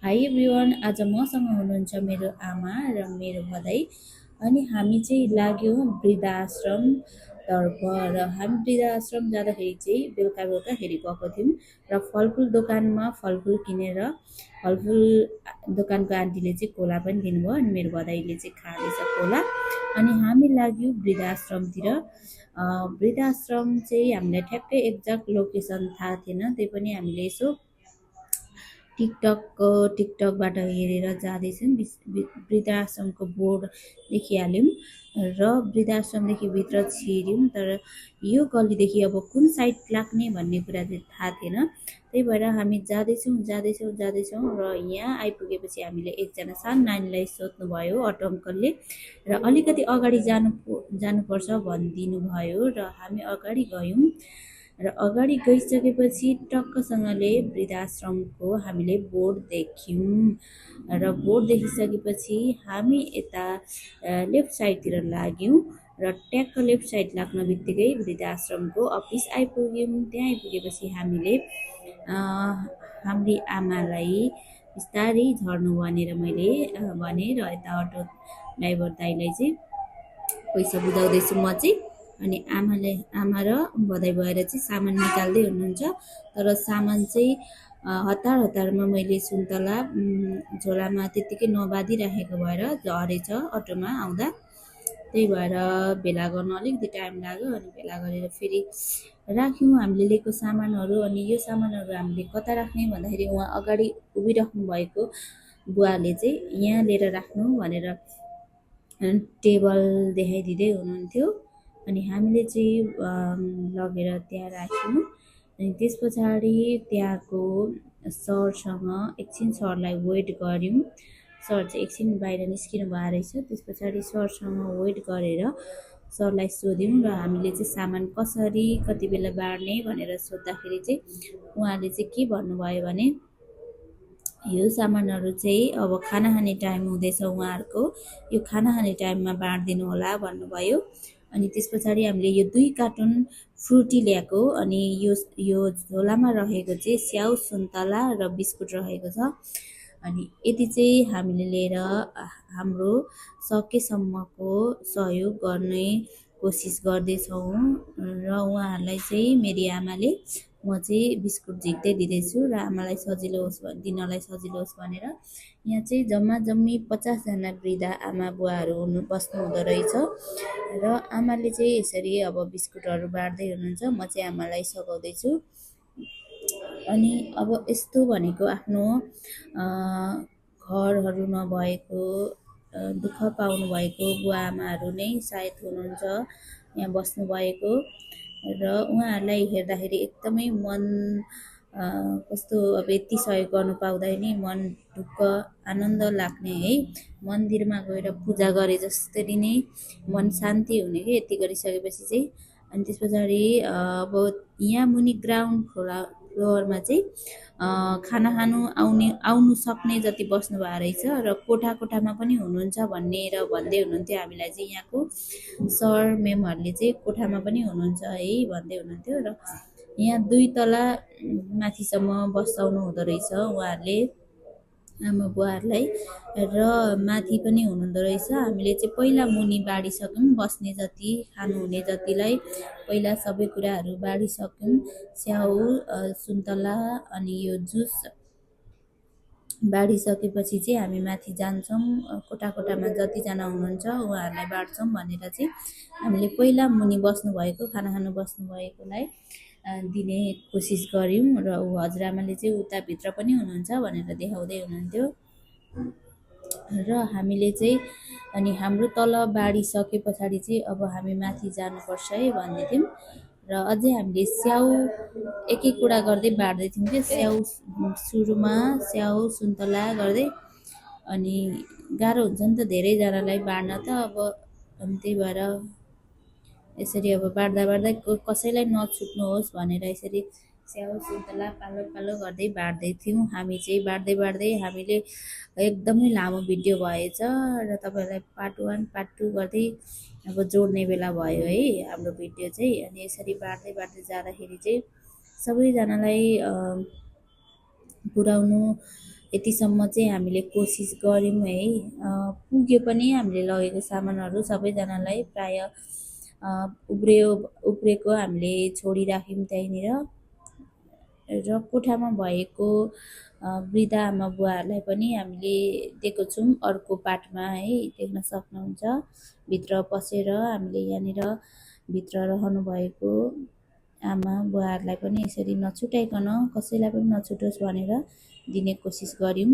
High everyone, आज मसँग हुनुहुन्छ मेरो आमा र मेरो भदै। अनि हामी चाहिँ लाग्यौँ वृद्धाश्रमतर्फ। र हामी वृद्धाश्रम जाँदाखेरि चाहिँ बेलुका बेलुकाखेरि गएको थियौँ र फलफुल दोकानमा फलफुल किनेर फलफुल दोकानको आन्टीले चाहिँ कोला पनि दिनुभयो अनि मेरो भदैले चाहिँ खाँदैछ कोला। अनि हामी लाग्यौँ वृद्धाश्रमतिर। वृद्धाश्रम चाहिँ हामीलाई ठ्याक्कै एक्ज्याक्ट लोकेसन थाहा थिएन, त्यही पनि हामीले यसो टिकटकबाट हेरेर जाँदैछौँ। वृद्धाश्रमको बोर्ड देखिहाल्यौँ र वृद्धाश्रमदेखि भित्र छिर्यौँ, तर यो गल्लीदेखि अब कुन साइड लाग्ने भन्ने कुरा चाहिँ थाहा थिएन। त्यही भएर हामी जाँदैछौँ र यहाँ आइपुगेपछि हामीले एकजना सानो नानीलाई सोध्नुभयो अटो अङ्कलले, र अलिकति अगाडि जानुपर्छ भनिदिनु भयो र हामी अगाडि गयौँ। र अगाडि गइसकेपछि टक्कसँगले वृद्धाश्रमको हामीले बोर्ड देख्यौँ र बोर्ड देखिसकेपछि हामी यता लेफ्ट साइडतिर लाग्यौँ र ट्याक्क लेफ्ट साइड लाग्न बित्तिकै वृद्धाश्रमको अफिस आइपुग्यौँ। त्यहाँ आइपुगेपछि हामीले हाम्री आमालाई बिस्तारै झर्नु भनेर मैले भने र यता अटो ड्राइभर दाइलाई चाहिँ पैसा बुझाउँदैछु म चाहिँ। अनि आमा र भदै भएर चाहिँ सामान निकाल्दै हुनुहुन्छ, तर सामान चाहिँ हतारमा मैले सुन्तला झोलामा त्यत्तिकै नबाँधिराखेको भएर झरेछ अटोमा आउँदा। त्यही भएर भेला गर्न अलिकति टाइम लाग्यो। अनि भेला गरेर फेरि राख्यौँ हामीले लिएको सामानहरू। अनि यो सामानहरू हामीले कता राख्ने भन्दाखेरि उहाँ अगाडि उभिराख्नु भएको बुवाले चाहिँ यहाँ लिएर राख्नु भनेर टेबल देखाइदिँदै हुनुहुन्थ्यो। अनि हामीले चाहिँ लगेर त्यहाँ राख्यौँ। अनि त्यस पछाडि त्यहाँको सरसँग एकछिन सरलाई वेट गऱ्यौँ। सर चाहिँ एकछिन बाहिर निस्किनु भएको रहेछ। त्यस पछाडि सरसँग वेट गरेर सरलाई सोध्यौँ र हामीले चाहिँ सामान कसरी कति बेला बाँड्ने भनेर सोद्धाखेरि चाहिँ उहाँले चाहिँ के भन्नुभयो भने यो सामानहरू चाहिँ अब खाना खाने टाइम हुँदैछ उहाँहरूको, यो खाना खाने टाइममा बाँडिदिनु होला भन्नुभयो। अनि त्यस पछाडि हामीले यो 2 कार्टुन फ्रुटी ल्याएको। अनि यो झोलामा रहेको चाहिँ स्याउ सुन्तला र बिस्कुट रहेको छ। अनि यति चाहिँ हामीले लिएर हाम्रो सकेसम्मको सहयोग गर्ने कोसिस गर्दैछौँ। र उहाँहरूलाई चाहिँ मेरी आमाले म चाहिँ बिस्कुट झिक्दै दिँदैछु र आमालाई सजिलो होस् दिनलाई सजिलो होस् भनेर। यहाँ चाहिँ जम्मी 50जना वृद्ध आमा बुवाहरू बस्नु हुँदो रहेछ। र आमाले चाहिँ यसरी अब बिस्कुटहरू बाँड्दै हुनुहुन्छ, म चाहिँ आमालाई सघाउँदैछु। अनि अब यस्तो भनेको आफ्नो घरहरू नभएको दुःख पाउनुभएको बुवा आमाहरू नै सायद हुनुहुन्छ यहाँ बस्नुभएको। र उहाँहरूलाई हेर्दाखेरि एकदमै मन कस्तो अब यति सहयोग गर्नु पाउँदा नि मन ढुक्क आनन्द लाग्ने है। मन्दिरमा गएर पूजा गरे जसरी नै मन शान्ति हुने कि यति गरिसकेपछि चाहिँ। अनि त्यस पछाडि अब यहाँ मुनि ग्राउन्ड फ्लोरमा चाहिँ खाना खानु आउनु सक्ने जति बस्नु भएको रहेछ र कोठामा पनि हुनुहुन्छ भनेर भन्दै हुनुहुन्थ्यो हामीलाई चाहिँ। यहाँको सर मेमहरूले चाहिँ कोठामा पनि हुनुहुन्छ है भन्दै हुनुहुन्थ्यो। र यहाँ 2 तला माथिसम्म बसाउनु हुँदो रहेछ उहाँहरूले आमा बुवाहरूलाई, र माथि पनि हुनुहुँदो रहेछ। हामीले चाहिँ पहिला मुनि बाँडिसक्यौँ, बस्ने जति खानुहुने जतिलाई पहिला सबै कुराहरू बाँडिसक्यौँ। स्याउ सुन्तला अनि यो जुस बाँडिसकेपछि चाहिँ हामी माथि जान्छौँ। कोठामा जतिजना हुनुहुन्छ उहाँहरूलाई बाँड्छौँ भनेर चाहिँ हामीले पहिला मुनि बस्नुभएको खाना खानु बस्नुभएकोलाई दिने कोसिस गऱ्यौँ। र ऊ हजुरआमाले चाहिँ उताभित्र पनि हुनुहुन्छ भनेर देखाउँदै हुनुहुन्थ्यो। र हामीले चाहिँ अनि हाम्रो तल बाँडिसके पछाडि चाहिँ अब हामी माथि जानुपर्छ है भन्दै थियौँ। र अझै हामीले स्याउ एक कुरा गर्दै बाँड्दै थियौँ कि स्याउ सुरुमा स्याउ सुन्तला गर्दै। अनि गाह्रो हुन्छ नि त धेरैजनालाई बाँड्न त अब। अनि त्यही भएर यसरी अब बाँड्दा कसैलाई नछुट्नुहोस् भनेर यसरी स्याउ सुन्तला पालो गर्दै बाँड्दै थियौँ। हामी चाहिँ बाँड्दै हामीले एकदमै लामो भिडियो भएछ र तपाईँहरूलाई पार्ट 1 पार्ट 2 गर्दै अब जोड्ने बेला भयो है हाम्रो भिडियो चाहिँ। अनि यसरी बाँड्दै जाँदाखेरि चाहिँ सबैजनालाई पुर्याउनु यतिसम्म चाहिँ हामीले कोसिस गऱ्यौँ है। पुग्यो पनि हामीले लगेको सामानहरू सबैजनालाई प्राय उब्रेको हामीले छोडिराख्यौँ त्यहीँनिर। र कोठामा भएको वृद्ध आमा बुवाहरूलाई पनि हामीले दिएको छौँ अर्को पार्टमा है, देख्न सक्नुहुन्छ। भित्र पसेर हामीले यहाँनिर भित्र रहनुभएको आमा बुवाहरूलाई पनि यसरी नछुटाइकन कसैलाई पनि नछुटोस् भनेर दिने कोसिस गऱ्यौँ।